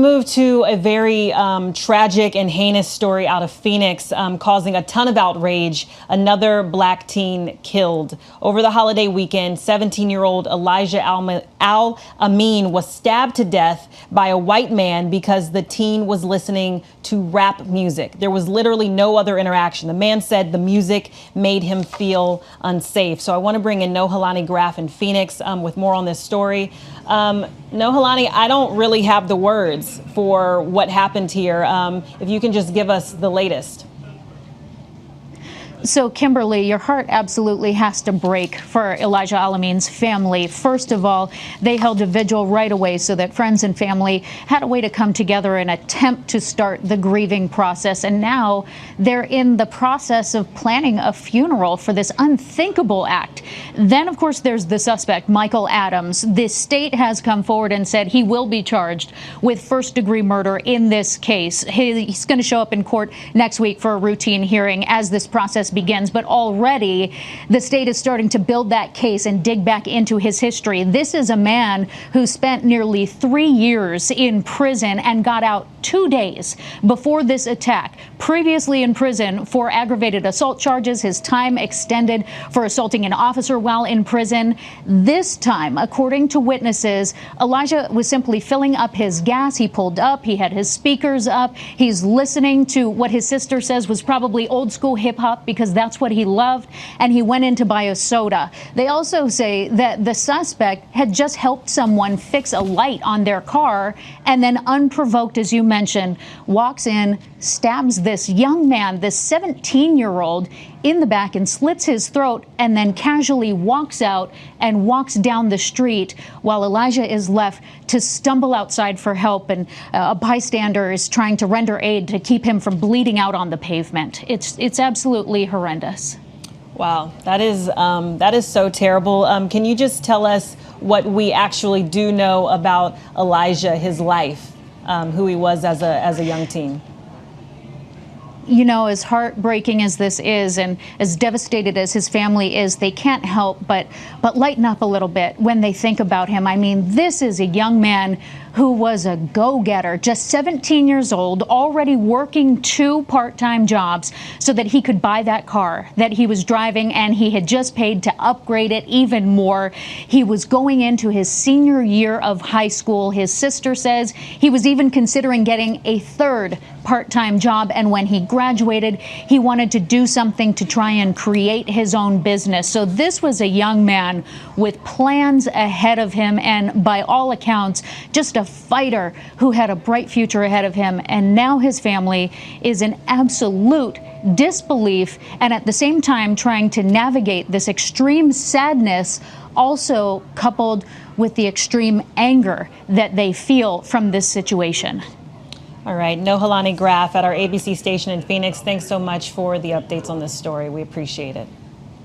move to a very tragic and heinous story out of Phoenix, causing a ton of outrage. Another black teen killed. Over the holiday weekend, 17-year-old Elijah Al-Amin was stabbed to death by a white man because the teen was listening to rap music. There was literally no other interaction. The man said the music made him feel unsafe. So I want to bring in Nohelani Graf in Phoenix with more on this story. Nohelani, I don't really have the words for what happened here. If you can just give us the latest. So, Kimberly, your heart absolutely has to break for Elijah Al-Amin's family. First of all, they held a vigil right away so that friends and family had a way to come together and attempt to start the grieving process. And now they're in the process of planning a funeral for this unthinkable act. Then, of course, there's the suspect, Michael Adams. The state has come forward and said he will be charged with first-degree murder in this case. He's going to show up in court next week for a routine hearing as this process begins, but already the state is starting to build that case and dig back into his history. This is a man who spent nearly 3 years in prison and got out 2 days before this attack. Previously in prison for aggravated assault charges, his time extended for assaulting an officer while in prison. This time, according to witnesses, Elijah was simply filling up his gas. He pulled up, he had his speakers up, he's listening to what his sister says was probably old school hip hop because that's what he loved, and he went in to buy a soda. They also say that the suspect had just helped someone fix a light on their car and then, unprovoked, as you mentioned, walks in, stabs this young man, this 17-year-old, in the back and slits his throat, and then casually walks out and walks down the street while Elijah is left to stumble outside for help, and a bystander is trying to render aid to keep him from bleeding out on the pavement. It's absolutely horrendous. Wow, that is so terrible. Can you just tell us what we actually do know about Elijah, his life, who he was as a young teen? You know, as heartbreaking as this is and as devastated as his family is, they can't help but lighten up a little bit when they think about him. I mean, this is a young man who was a go-getter, just 17 years old, already working 2 part-time jobs so that he could buy that car that he was driving, and he had just paid to upgrade it even more. He was going into his senior year of high school. His sister says he was even considering getting a 3rd part-time job, and when he graduated, he wanted to do something to try and create his own business. So this was a young man with plans ahead of him, and by all accounts, just a fighter who had a bright future ahead of him. And now his family is in absolute disbelief, and at the same time trying to navigate this extreme sadness, also coupled with the extreme anger that they feel from this situation. All right, Nohelani Graf at our ABC station in Phoenix, thanks so much for the updates on this story. We appreciate it.